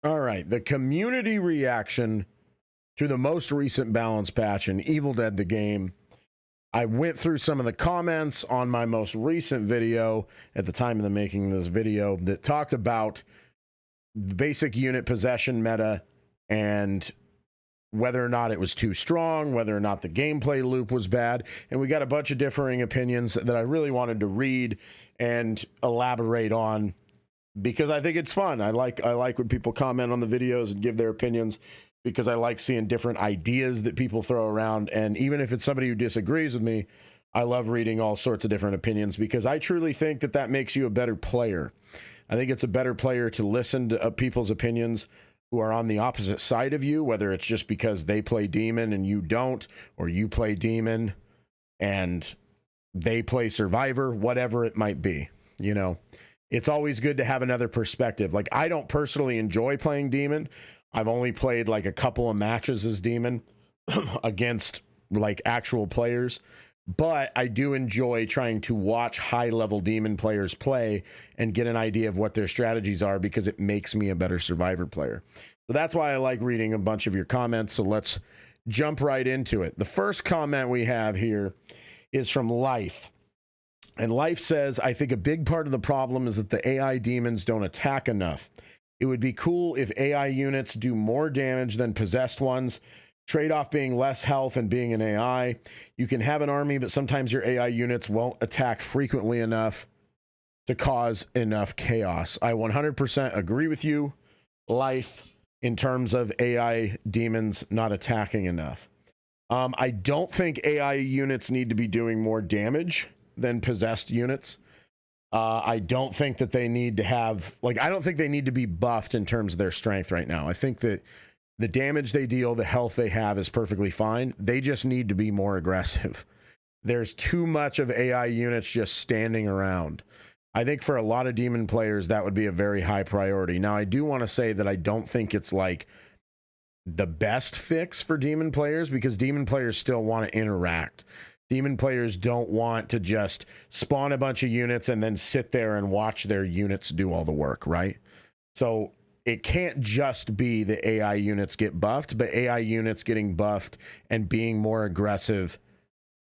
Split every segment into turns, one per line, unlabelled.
All right, the community reaction to the most recent balance patch in Evil Dead the game. I went through some of the comments on my most recent video at the time of the making of this video that talked about basic unit possession meta and whether or not it was too strong, whether or not the gameplay loop was bad. And we got a bunch of differing opinions that I really wanted to read and elaborate on because I think it's fun. I like when people comment on the videos and give their opinions because I like seeing different ideas that people throw around. And even if it's somebody who disagrees with me, I love reading all sorts of different opinions because I truly think that that makes you a better player. I think it's a better player to listen to people's opinions who are on the opposite side of you, whether it's just because they play Demon and you don't, or you play Demon and they play Survivor, whatever it might be. You know, it's always good to have another perspective. Like, I don't personally enjoy playing Demon. I've only played like a couple of matches as Demon against like actual players, but I do enjoy trying to watch high-level Demon players play and get an idea of what their strategies are because it makes me a better Survivor player. So that's why I like reading a bunch of your comments. So let's jump right into it. The first comment we have here is from Life. And Life says, I think a big part of the problem is that the AI demons don't attack enough. It would be cool if AI units do more damage than possessed ones. Trade-off being less health and being an AI. You can have an army, but sometimes your AI units won't attack frequently enough to cause enough chaos. I 100% agree with you, Life, in terms of AI demons not attacking enough. I don't think AI units need to be doing more damage than possessed units. I don't think that they need to have, like, I don't think they need to be buffed in terms of their strength right now. I think that the damage they deal, the health they have is perfectly fine. They just need to be more aggressive. There's too much of AI units just standing around. I think for a lot of Demon players, that would be a very high priority. Now, I do want to say that I don't think it's like the best fix for Demon players because Demon players still want to interact. Demon players don't want to just spawn a bunch of units and then sit there and watch their units do all the work, right? So it can't just be the AI units get buffed, but AI units getting buffed and being more aggressive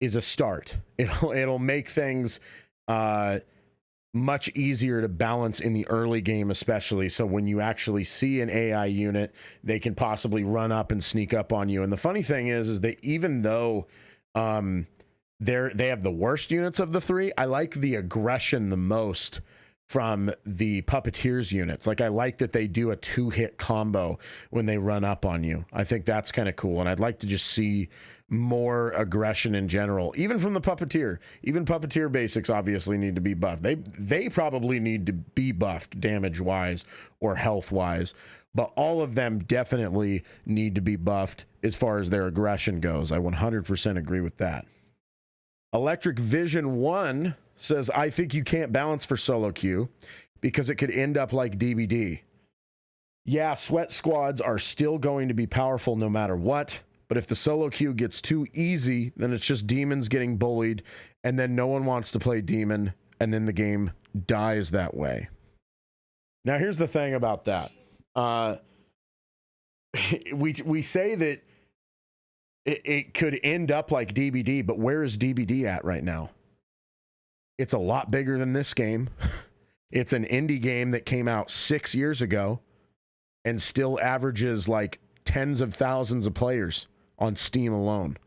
is a start. It'll make things much easier to balance in the early game, especially. So when you actually see an AI unit, they can possibly run up and sneak up on you. And the funny thing is that even though they have the worst units of the three, I like the aggression the most from the Puppeteers units. Like, I like that they do a 2-hit combo when they run up on you. I think that's kind of cool. And I'd like to just see more aggression in general, even from the Puppeteer. Even Puppeteer basics obviously need to be buffed. They probably need to be buffed damage-wise or health-wise. But all of them definitely need to be buffed as far as their aggression goes. I 100% agree with that. Electric Vision 1 says, I think you can't balance for solo queue because it could end up like DBD. Yeah, sweat squads are still going to be powerful no matter what, but if the solo queue gets too easy, then it's just demons getting bullied, and then no one wants to play demon, and then the game dies that way. Now, here's the thing about that. We say that it could end up like DBD, but where is DBD at right now? It's a lot bigger than this game. It's an indie game that came out 6 years ago and still averages like tens of thousands of players on Steam alone.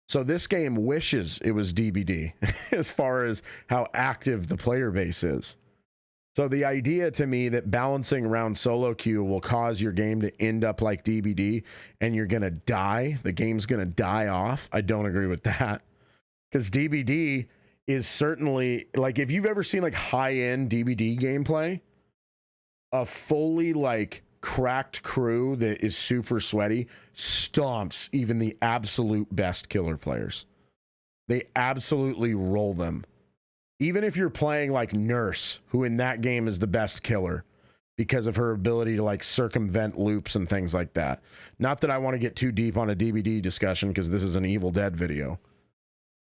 So this game wishes it was DBD as far as how active the player base is. So the idea to me that balancing around solo queue will cause your game to end up like DBD and you're going to die, the game's going to die off, I don't agree with that. Because DBD is certainly, like, if you've ever seen like high-end DBD gameplay, a fully like cracked crew that is super sweaty stomps even the absolute best killer players. They absolutely roll them. Even if you're playing like Nurse, who in that game is the best killer because of her ability to like circumvent loops and things like that. Not that I want to get too deep on a DBD discussion because this is an Evil Dead video.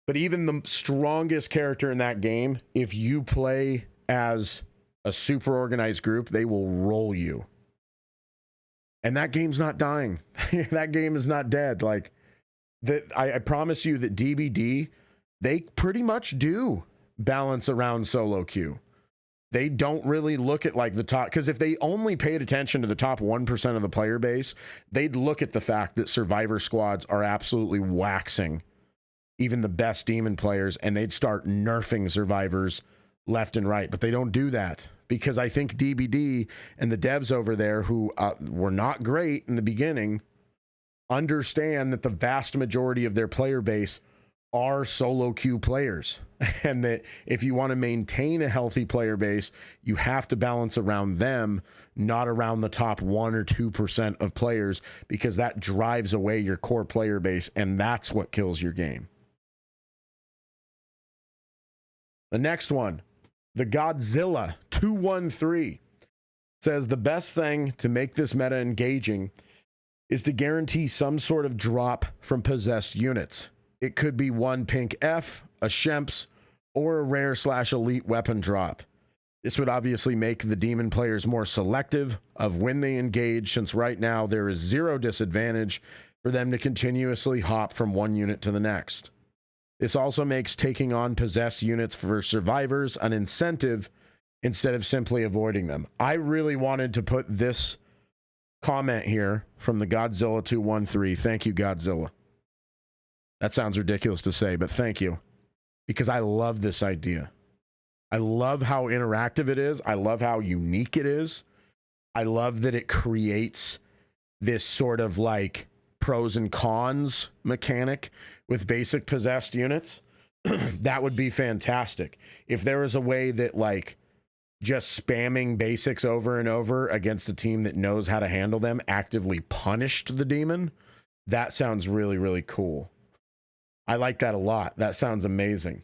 But even the strongest character in that game, if you play as a super organized group, they will roll you. And that game's not dying. That game is not dead. Like, I promise you that DBD, they pretty much do balance around solo queue. They don't really look at like the top, because if they only paid attention to the top 1% of the player base, they'd look at the fact that survivor squads are absolutely waxing even the best demon players, and they'd start nerfing survivors left and right. But they don't do that, because I think DBD and the devs over there, who were not great in the beginning, understand that the vast majority of their player base are solo queue players, and that if you want to maintain a healthy player base, you have to balance around them, not around the top 1 or 2% of players, because that drives away your core player base, and that's what kills your game. The next one, the Godzilla 213, says the best thing to make this meta engaging is to guarantee some sort of drop from possessed units. It could be one pink F, a Shemps, or a rare/elite weapon drop. This would obviously make the demon players more selective of when they engage, since right now there is zero disadvantage for them to continuously hop from one unit to the next. This also makes taking on possessed units for survivors an incentive instead of simply avoiding them. I really wanted to put this comment here from the Godzilla 213. Thank you, Godzilla. That sounds ridiculous to say, but thank you, because I love this idea. I love how interactive it is. I love how unique it is. I love that it creates this sort of like pros and cons mechanic with basic possessed units. That would be fantastic. If there was a way that like just spamming basics over and over against a team that knows how to handle them actively punished the demon, that sounds really, really cool. I like that a lot. That sounds amazing.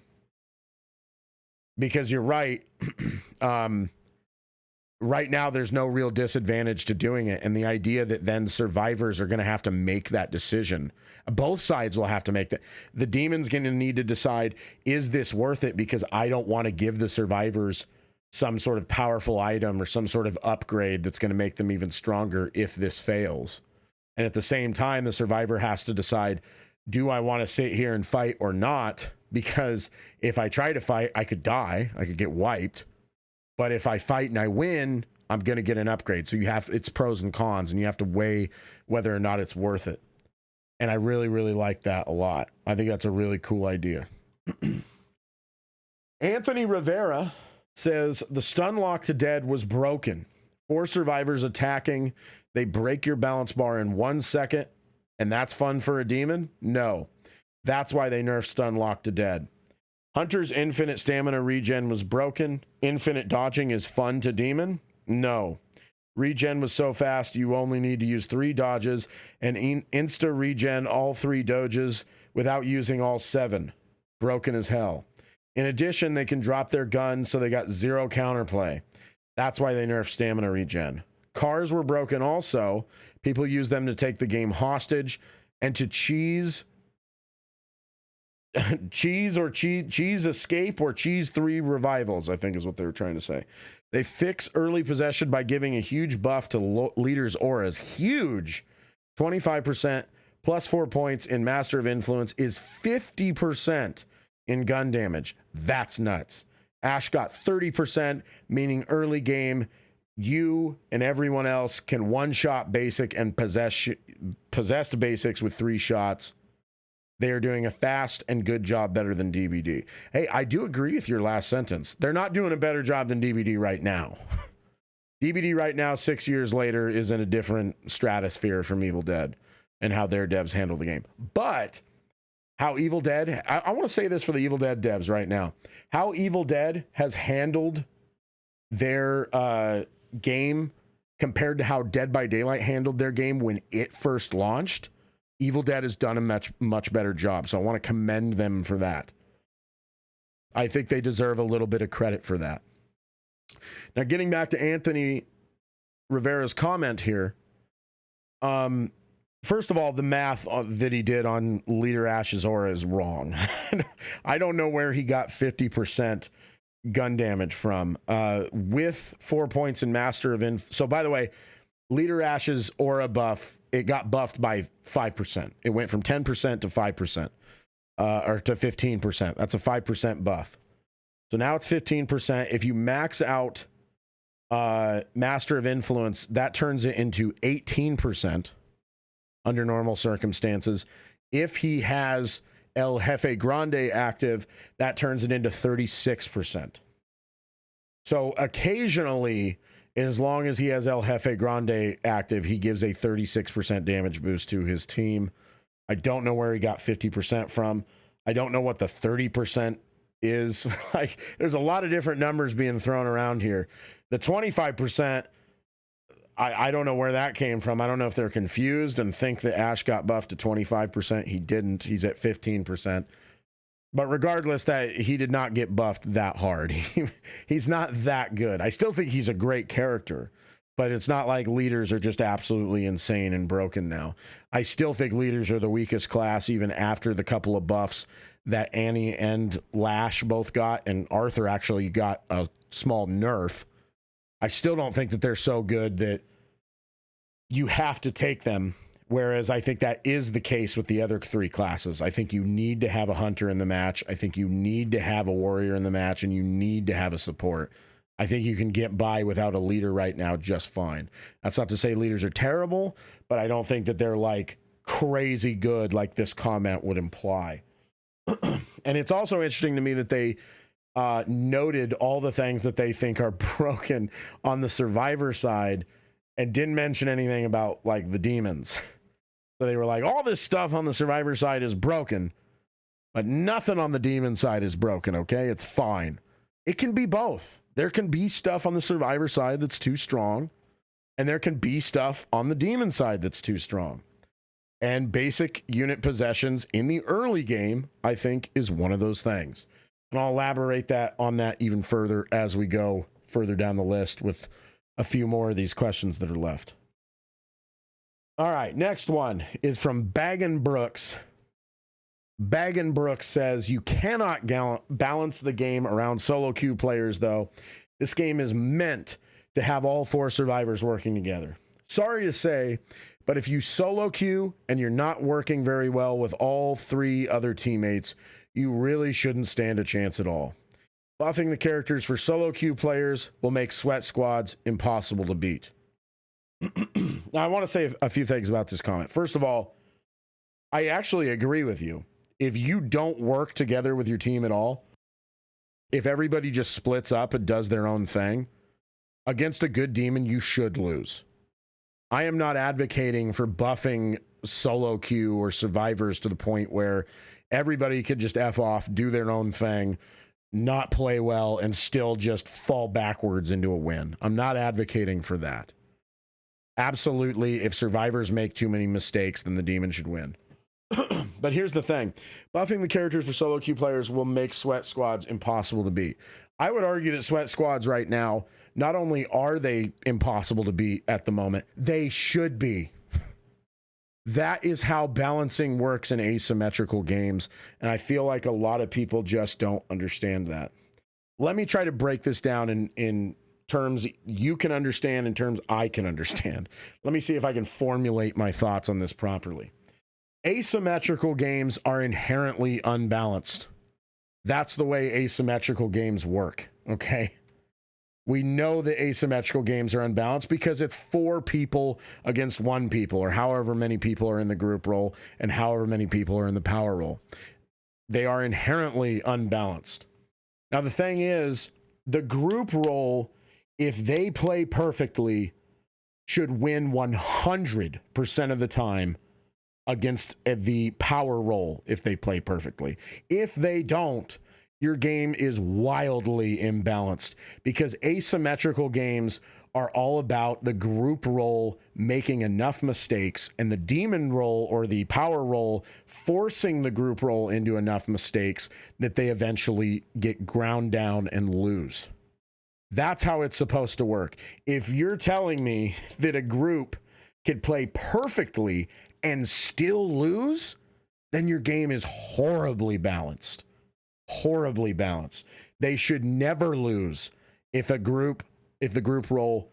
Because you're right. Right now, there's no real disadvantage to doing it. And the idea that then survivors are going to have to make that decision. Both sides will have to make that. The demon's going to need to decide, is this worth it? Because I don't want to give the survivors some sort of powerful item or some sort of upgrade that's going to make them even stronger if this fails. And at the same time, the survivor has to decide, do I want to sit here and fight or not? Because if I try to fight, I could die. I could get wiped. But if I fight and I win, I'm going to get an upgrade. So it's pros and cons, and you have to weigh whether or not it's worth it. And I really, really like that a lot. I think that's a really cool idea. Anthony Rivera says the stun lock to dead was broken. 4 survivors attacking. They break your balance bar in 1 second. And that's fun for a demon? No. That's why they nerfed stun lock to dead. Hunter's infinite stamina regen was broken. Infinite dodging is fun to demon? No. Regen was so fast you only need to use 3 dodges and insta regen all 3 doges without using all 7. Broken as hell. In addition, they can drop their gun, so they got 0 counterplay. That's why they nerfed stamina regen. Cars were broken also. People use them to take the game hostage and to cheese escape or cheese 3 revivals, I think is what they were trying to say. They fix early possession by giving a huge buff to leaders' auras. Huge. 25% plus 4 points in Master of Influence is 50% in gun damage. That's nuts. Ash got 30%, meaning early game, you and everyone else can one-shot basic and possessed basics with 3 shots. They are doing a fast and good job, better than DBD. Hey, I do agree with your last sentence. They're not doing a better job than DBD right now. DBD right now, 6 years later, is in a different stratosphere from Evil Dead and how their devs handle the game. But how Evil Dead, I want to say this for the Evil Dead devs right now. How Evil Dead has handled their game compared to how Dead by Daylight handled their game when it first launched, Evil Dead has done a much better job. So I want to commend them for that. I think they deserve a little bit of credit for that. Now, getting back to Anthony Rivera's comment here. First of all, the math that he did on Leader Ash's aura is wrong. I don't know where he got 50% gun damage from. With 4 points in Master of So by the way, Leader Ash's aura buff, it got buffed by 5%. It went from 10% to 5%, or to 15%. That's a 5% buff. So now it's 15%. If you max out Master of Influence, that turns it into 18% under normal circumstances. If he has El Jefe Grande active, that turns it into 36%. So occasionally, as long as he has El Jefe Grande active, he gives a 36% damage boost to his team. I don't know where he got 50% from. I don't know what the 30% is. Like, there's a lot of different numbers being thrown around here. The 25%, I don't know where that came from. I don't know if they're confused and think that Ash got buffed to 25%. He didn't. He's at 15%. But regardless, that he did not get buffed that hard. He's not that good. I still think he's a great character, but it's not like leaders are just absolutely insane and broken now. I still think leaders are the weakest class, even after the couple of buffs that Annie and Lash both got, and Arthur actually got a small nerf. I still don't think that they're so good that you have to take them. Whereas I think that is the case with the other three classes. I think you need to have a hunter in the match. I think you need to have a warrior in the match, and you need to have a support. I think you can get by without a leader right now just fine. That's not to say leaders are terrible, but I don't think that they're like crazy good like this comment would imply. And it's also interesting to me that they noted all the things that they think are broken on the survivor side and didn't mention anything about like the demons. So they were like, all this stuff on the survivor side is broken, but nothing on the demon side is broken, okay? It's fine. It can be both. There can be stuff on the survivor side that's too strong, and there can be stuff on the demon side that's too strong. And basic unit possessions in the early game, I think, is one of those things. And I'll elaborate on that even further as we go further down the list with a few more of these questions that are left. All right, next one is from Baggin Brooks. Baggin Brooks says, you cannot balance the game around solo queue players, though. This game is meant to have all four survivors working together. Sorry to say, but if you solo queue and you're not working very well with all three other teammates, you really shouldn't stand a chance at all. Buffing the characters for solo queue players will make sweat squads impossible to beat. Now, I want to say a few things about this comment. First of all, I actually agree with you. If you don't work together with your team at all, if everybody just splits up and does their own thing, against a good demon, you should lose. I am not advocating for buffing solo queue or survivors to the point where everybody could just F off, do their own thing, not play well, and still just fall backwards into a win. I'm not advocating for that. Absolutely, if survivors make too many mistakes, then the demon should win. But here's the thing. Buffing the characters for solo queue players will make sweat squads impossible to beat. I would argue that sweat squads right now, not only are they impossible to beat at the moment, they should be. That is how balancing works in asymmetrical games, and I feel like a lot of people just don't understand that. Let me try to break this down in terms you can understand, in terms I can understand. Let me see if I can formulate my thoughts on this properly. Asymmetrical games are inherently unbalanced. That's the way asymmetrical games work, okay? We know that asymmetrical games are unbalanced because it's 4 people against 1 people, or however many people are in the group role and however many people are in the power role. They are inherently unbalanced. Now, the thing is, the group role, if they play perfectly, should win 100% of the time against the power role if they play perfectly. If they don't, your game is wildly imbalanced, because asymmetrical games are all about the group role making enough mistakes and the demon role or the power role forcing the group role into enough mistakes that they eventually get ground down and lose. That's how it's supposed to work. If you're telling me that a group could play perfectly and still lose, then your game is horribly balanced. Horribly balanced. They should never lose if the group role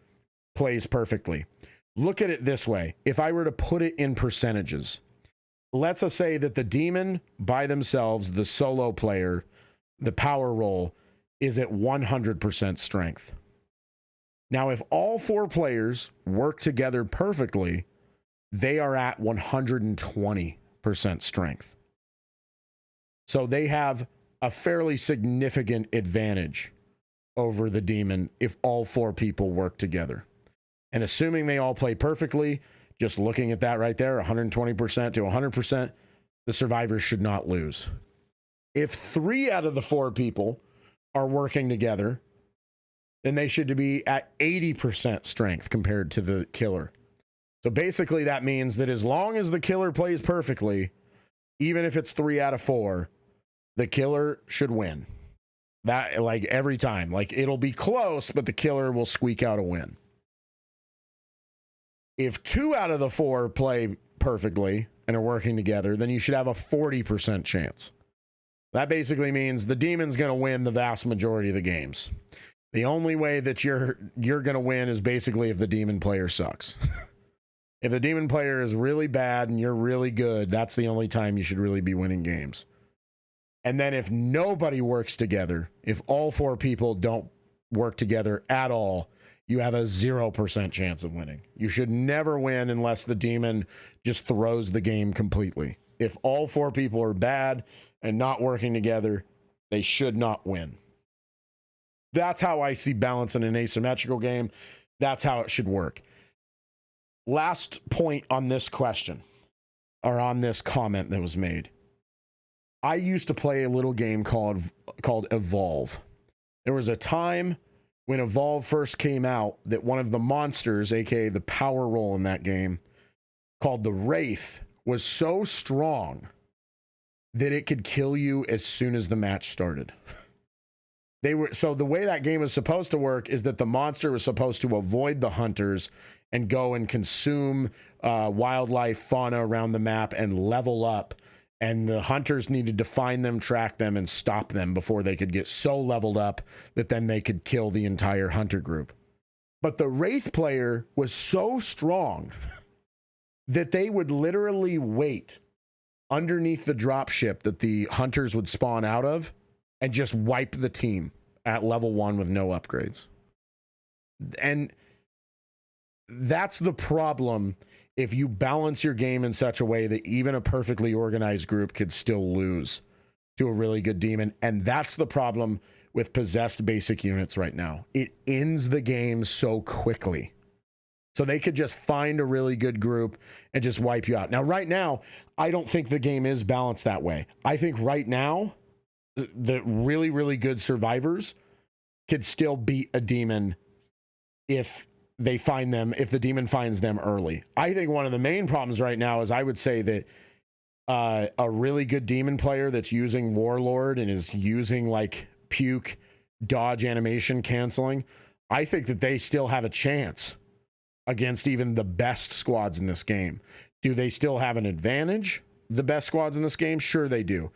plays perfectly. Look at it this way. If I were to put it in percentages, let's just say that the demon by themselves, the solo player, the power roll is at 100% strength. Now, if all 4 players work together perfectly, they are at 120% strength. So they have a fairly significant advantage over the demon if all 4 people work together. And assuming they all play perfectly, just looking at that right there, 120% to 100%, the survivors should not lose. If 3 out of the 4 people are working together, then they should be at 80% strength compared to the killer. So basically that means that as long as the killer plays perfectly, even if it's 3 out of 4, the killer should win. That, like, every time. Like, it'll be close, but the killer will squeak out a win. If 2 out of the 4 play perfectly and are working together, then you should have a 40% chance. That basically means the demon's going to win the vast majority of the games. The only way that you're going to win is basically if the demon player sucks. If the demon player is really bad and you're really good, that's the only time you should really be winning games. And then if nobody works together, if all 4 people don't work together at all, you have a 0% chance of winning. You should never win unless the demon just throws the game completely. If all 4 people are bad and not working together, they should not win. That's how I see balance in an asymmetrical game. That's how it should work. Last point on this question, or on this comment that was made. I used to play a little game called Evolve. There was a time when Evolve first came out that one of the monsters, aka the power roll in that game, called the Wraith, was so strong that it could kill you as soon as the match started. So the way that game was supposed to work is that the monster was supposed to avoid the hunters and go and consume wildlife, fauna around the map and level up. And the hunters needed to find them, track them, and stop them before they could get so leveled up that then they could kill the entire hunter group. But the Wraith player was so strong that they would literally wait underneath the dropship that the hunters would spawn out of and just wipe the team at level 1 with no upgrades. And that's the problem if you balance your game in such a way that even a perfectly organized group could still lose to a really good demon. And that's the problem with possessed basic units right now. It ends the game so quickly. So they could just find a really good group and just wipe you out. Now, right now, I don't think the game is balanced that way. I think right now, the really, really good survivors could still beat a demon if they find them, if the demon finds them early. I think one of the main problems right now is I would say that a really good demon player that's using Warlord and is using like puke, dodge, animation canceling, I think that they still have a chance against even the best squads in this game. Do they still have an advantage, the best squads in this game? Sure they do.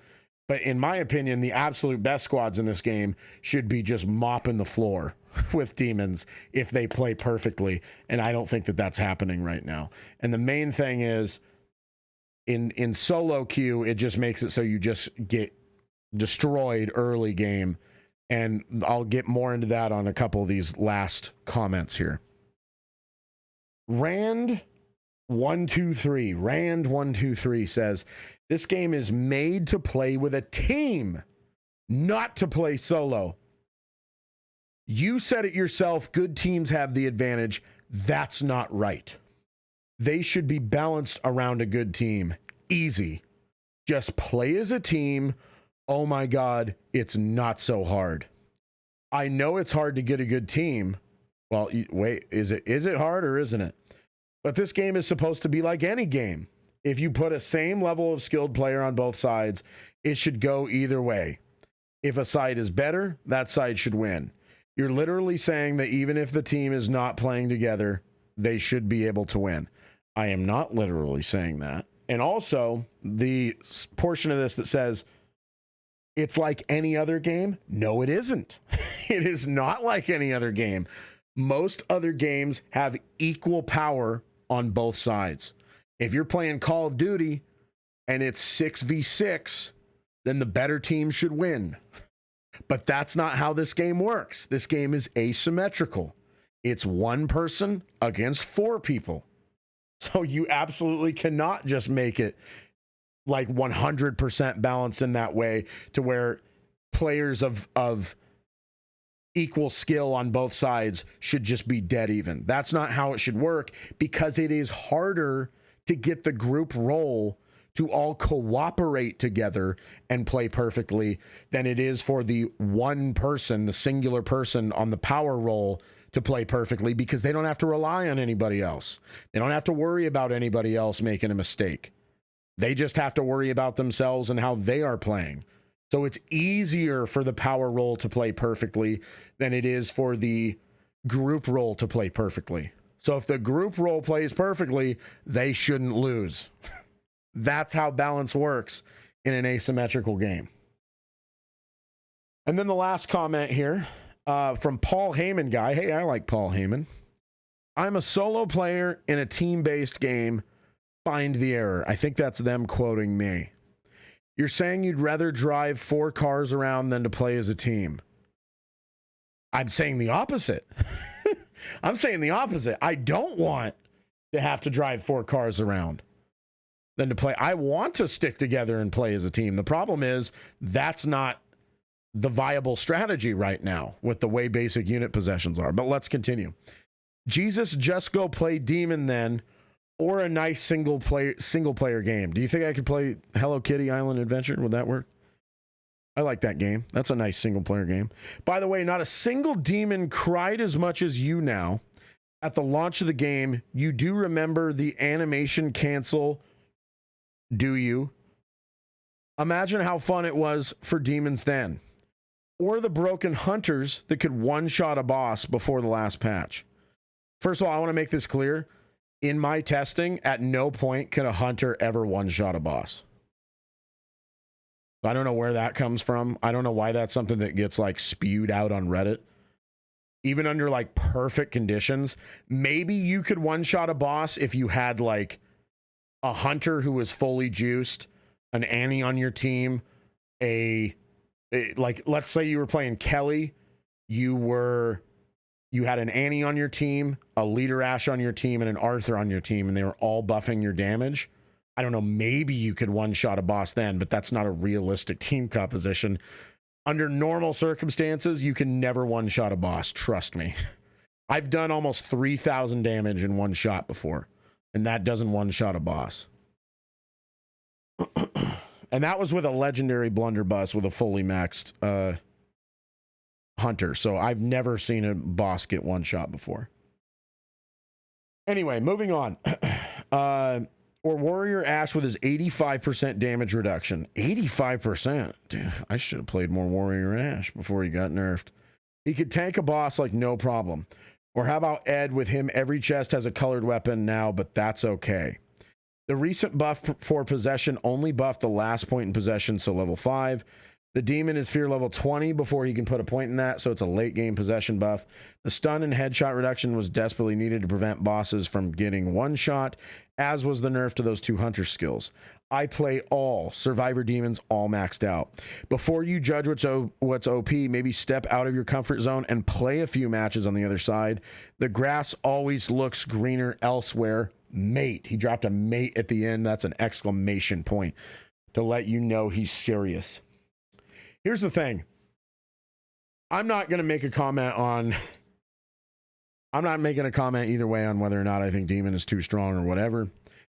But in my opinion, the absolute best squads in this game should be just mopping the floor with demons if they play perfectly. And I don't think that that's happening right now. And the main thing is in solo queue, it just makes it so you just get destroyed early game. And I'll get more into that on a couple of these last comments here. Rand123 says, this game is made to play with a team, not to play solo. You said it yourself, good teams have the advantage. That's not right. They should be balanced around a good team. Easy. Just play as a team. Oh my God, it's not so hard. I know it's hard to get a good team. Well, wait, is it hard or isn't it? But this game is supposed to be like any game. If you put a same level of skilled player on both sides, it should go either way. If a side is better, that side should win. You're literally saying that even if the team is not playing together, they should be able to win. I am not literally saying that. And also, the portion of this that says, it's like any other game. No, it isn't. It is not like any other game. Most other games have equal power on both sides. If you're playing Call of Duty and it's 6v6, then the better team should win. But that's not how this game works. This game is asymmetrical. It's one person against four people. So you absolutely cannot just make it like 100% balanced in that way to where players of equal skill on both sides should just be dead even. That's not how it should work, because it is harder to get the group role to all cooperate together and play perfectly than it is for the one person, the singular person on the power role to play perfectly, because they don't have to rely on anybody else. They don't have to worry about anybody else making a mistake. They just have to worry about themselves and how they are playing. So it's easier for the power role to play perfectly than it is for the group role to play perfectly. So if the group role plays perfectly, they shouldn't lose. That's how balance works in an asymmetrical game. And then the last comment here from PaulymanGuy. Hey, I like Paul Heyman. I'm a solo player in a team-based game. Find the error. I think that's them quoting me. You're saying you'd rather drive 4 cars around than to play as a team. I'm saying the opposite. I'm saying the opposite. I don't want to have to drive 4 cars around than to play. I want to stick together and play as a team. The problem is that's not the viable strategy right now with the way basic unit possessions are. But let's continue. Jesus, just go play Demon then, or a nice single player game. Do you think I could play Hello Kitty Island Adventure? Would that work? I like that game. That's a nice single player game. By the way, not a single demon cried as much as you now. At the launch of the game, you do remember the animation cancel, do you? Imagine how fun it was for demons then. Or the broken hunters that could one-shot a boss before the last patch. First of all, I want to make this clear. In my testing, at no point can a hunter ever one-shot a boss. I don't know where that comes from. I don't know why that's something that gets like spewed out on Reddit. Even under like perfect conditions, maybe you could one-shot a boss if you had like a hunter who was fully juiced, an Annie on your team, like let's say you were playing Kelly, you had an Annie on your team, a Leader Ash on your team, and an Arthur on your team, and they were all buffing your damage. I don't know, maybe you could one-shot a boss then, but that's not a realistic team composition. Under normal circumstances, you can never one-shot a boss, trust me. I've done almost 3,000 damage in one shot before, and that doesn't one-shot a boss. And that was with a legendary blunderbuss with a fully maxed hunter, so I've never seen a boss get one-shot before. Anyway, moving on. Or Warrior Ash with his 85% damage reduction. 85%? Dude, I should have played more Warrior Ash before he got nerfed. He could tank a boss like no problem. Or how about Ed with him? Every chest has a colored weapon now, but that's okay. The recent buff for possession only buffed the last point in possession, so level 5. The demon is fear level 20 before he can put a point in that, so it's a late game possession buff. The stun and headshot reduction was desperately needed to prevent bosses from getting one shot, as was the nerf to those 2 hunter skills. I play all survivor demons all maxed out. Before you judge what's OP, maybe step out of your comfort zone and play a few matches on the other side. The grass always looks greener elsewhere. Mate. He dropped a mate at the end. That's an exclamation point to let you know he's serious. Here's the thing. I'm not going to make a comment on... I'm not making a comment either way on whether or not I think Demon is too strong or whatever.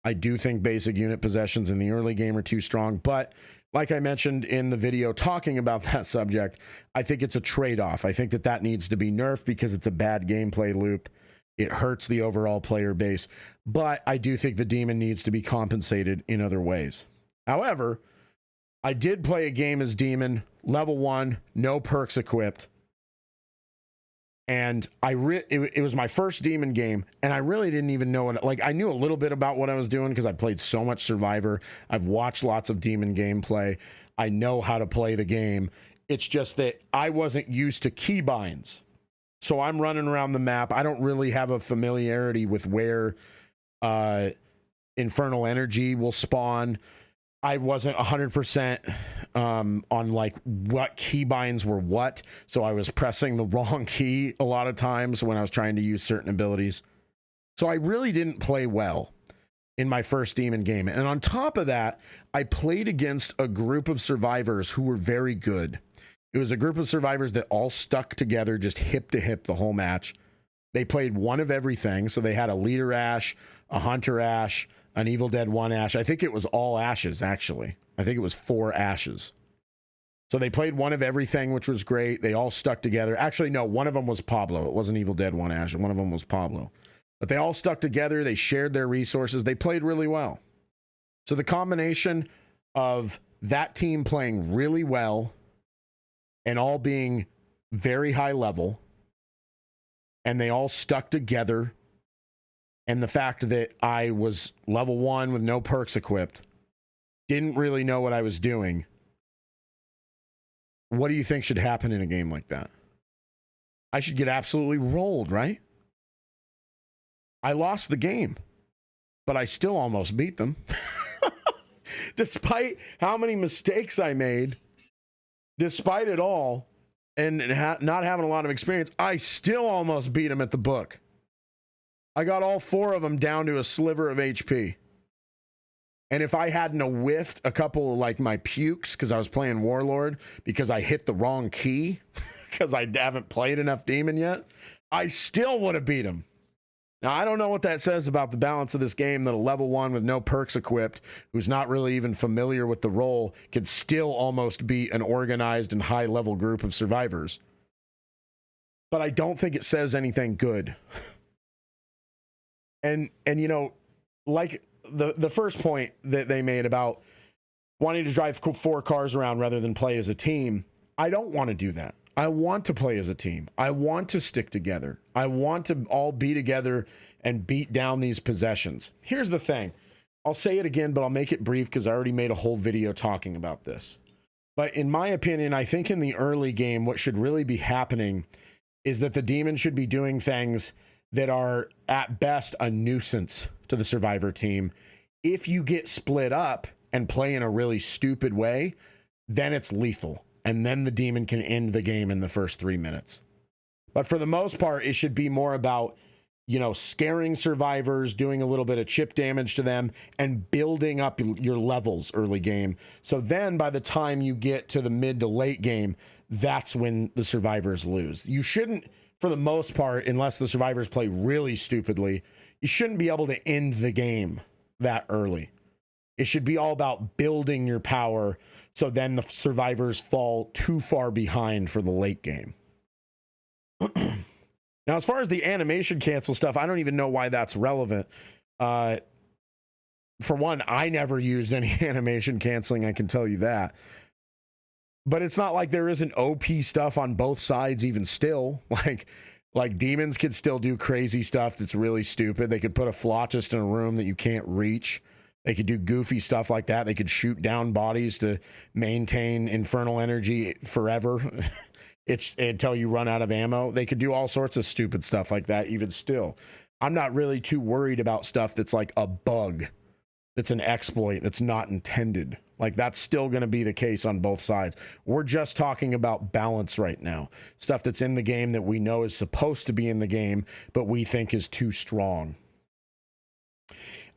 I do think basic unit possessions in the early game are too strong, but like I mentioned in the video talking about that subject, I think it's a trade-off. I think that needs to be nerfed because it's a bad gameplay loop. It hurts the overall player base, but I do think the Demon needs to be compensated in other ways. However, I did play a game as Demon, level 1, no perks equipped. And it was my first Demon game, and I really didn't even know what, like, I knew a little bit about what I was doing because I played so much Survivor. I've watched lots of Demon gameplay. I know how to play the game. It's just that I wasn't used to keybinds. So I'm running around the map. I don't really have a familiarity with where Infernal Energy will spawn. I wasn't 100% on like what keybinds were what, so I was pressing the wrong key a lot of times when I was trying to use certain abilities. So I really didn't play well in my first demon game. And on top of that, I played against a group of survivors who were very good. It was a group of survivors that all stuck together just hip to hip the whole match. They played one of everything. So they had a leader Ash, a hunter Ash, an Evil Dead 1 Ash. I think it was all Ashes, actually. I think it was 4 Ashes. So they played one of everything, which was great. They all stuck together. Actually, no, one of them was Pablo. It wasn't Evil Dead 1 Ash. One of them was Pablo. But they all stuck together. They shared their resources. They played really well. So the combination of that team playing really well and all being very high level, and they all stuck together, and the fact that I was level 1 with no perks equipped, didn't really know what I was doing. What do you think should happen in a game like that? I should get absolutely rolled, right? I lost the game, but I still almost beat them. Despite how many mistakes I made, despite it all, and not having a lot of experience, I still almost beat them at the book. I got all 4 of them down to a sliver of HP. And if I hadn't whiffed a couple of like my pukes because I was playing Warlord because I hit the wrong key because I haven't played enough Demon yet, I still would have beat him. Now, I don't know what that says about the balance of this game, that a level 1 with no perks equipped, who's not really even familiar with the role, could still almost beat an organized and high-level group of survivors. But I don't think it says anything good. And you know, like the first point that they made about wanting to drive 4 cars around rather than play as a team, I don't want to do that. I want to play as a team. I want to stick together. I want to all be together and beat down these possessions. Here's the thing. I'll say it again, but I'll make it brief because I already made a whole video talking about this. But in my opinion, I think in the early game, what should really be happening is that the demon should be doing things that are at best a nuisance to the survivor team. If you get split up and play in a really stupid way, then it's lethal. And then the demon can end the game in the first 3 minutes. But for the most part, it should be more about, you know, scaring survivors, doing a little bit of chip damage to them, and building up your levels early game. So then by the time you get to the mid to late game, that's when the survivors lose. You shouldn't, for the most part, unless the survivors play really stupidly, you shouldn't be able to end the game that early. It should be all about building your power, so then the survivors fall too far behind for the late game. Now, as far as the animation cancel stuff, I don't even know why that's relevant. For one, I never used any animation canceling, I can tell you that. But it's not like there isn't OP stuff on both sides even still. Like demons could still do crazy stuff that's really stupid. They could put a flautist in a room that you can't reach. They could do goofy stuff like that. They could shoot down bodies to maintain infernal energy forever until you run out of ammo. They could do all sorts of stupid stuff like that even still. I'm not really too worried about stuff that's like a bug, that's an exploit, that's not intended. Like, that's still going to be the case on both sides. We're just talking about balance right now. Stuff that's in the game that we know is supposed to be in the game, but we think is too strong.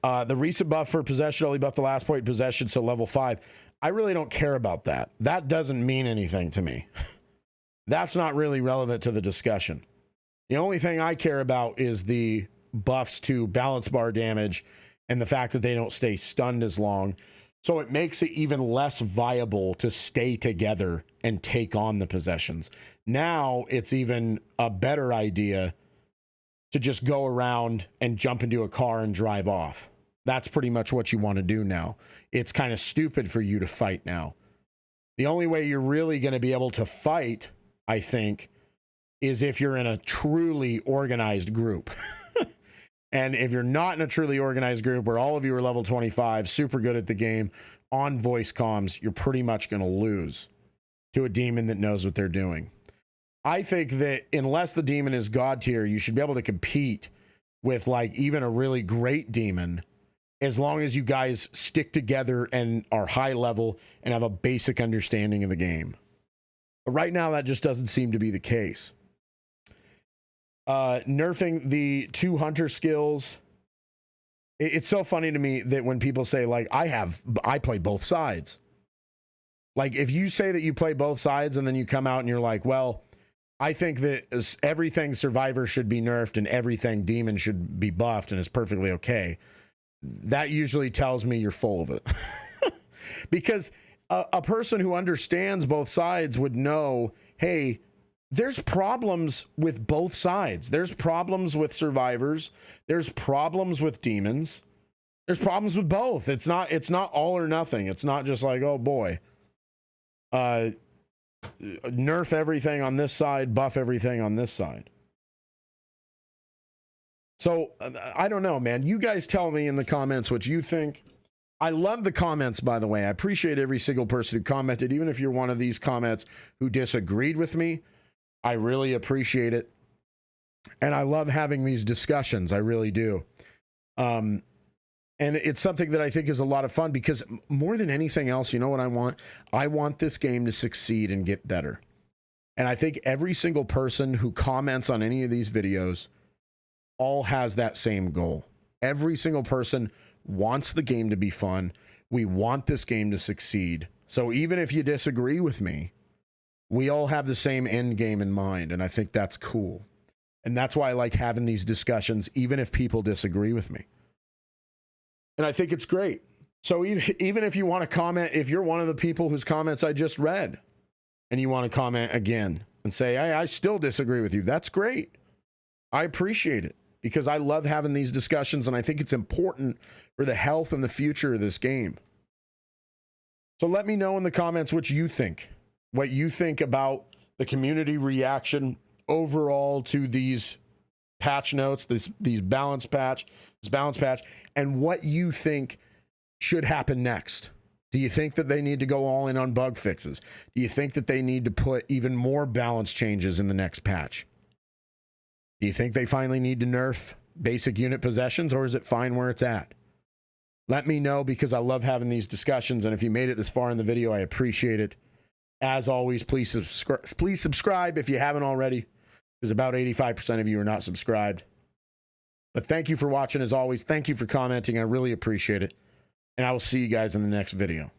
The recent buff for possession only buffed the last point possession, so level 5. I really don't care about that. That doesn't mean anything to me. That's not really relevant to the discussion. The only thing I care about is the buffs to balance bar damage and the fact that they don't stay stunned as long. So it makes it even less viable to stay together and take on the possessions. Now it's even a better idea to just go around and jump into a car and drive off. That's pretty much what you want to do now. It's kind of stupid for you to fight now. The only way you're really going to be able to fight, I think, is if you're in a truly organized group. And if you're not in a truly organized group where all of you are level 25, super good at the game, on voice comms, you're pretty much going to lose to a demon that knows what they're doing. I think that unless the demon is god tier, you should be able to compete with like even a really great demon, as long as you guys stick together and are high level and have a basic understanding of the game. But right now, that just doesn't seem to be the case. Nerfing the 2 hunter skills. It's so funny to me that when people say like, I play both sides. Like if you say that you play both sides and then you come out and you're like, well, I think that everything survivor should be nerfed and everything demon should be buffed and it's perfectly okay. That usually tells me you're full of it. Because a person who understands both sides would know, hey, there's problems with both sides. There's problems with survivors. There's problems with demons. There's problems with both. It's not all or nothing. It's not just like, oh boy, nerf everything on this side, buff everything on this side. So I don't know, man. You guys tell me in the comments what you think. I love the comments, by the way. I appreciate every single person who commented, even if you're one of these comments who disagreed with me. I really appreciate it. And I love having these discussions. I really do. And it's something that I think is a lot of fun because more than anything else, you know what I want? I want this game to succeed and get better. And I think every single person who comments on any of these videos all has that same goal. Every single person wants the game to be fun. We want this game to succeed. So even if you disagree with me, we all have the same end game in mind. And I think that's cool. And that's why I like having these discussions, even if people disagree with me. And I think it's great. So even if you want to comment, if you're one of the people whose comments I just read and you want to comment again and say, hey, I still disagree with you, that's great. I appreciate it because I love having these discussions and I think it's important for the health and the future of this game. So let me know in the comments what you think about the community reaction overall to these patch notes, this balance patch, and what you think should happen next. Do you think that they need to go all in on bug fixes? Do you think that they need to put even more balance changes in the next patch? Do you think they finally need to nerf basic unit possessions, or is it fine where it's at? Let me know because I love having these discussions, and if you made it this far in the video, I appreciate it. As always, please subscribe if you haven't already, because about 85% of you are not subscribed. But thank you for watching as always. Thank you for commenting. I really appreciate it. And I will see you guys in the next video.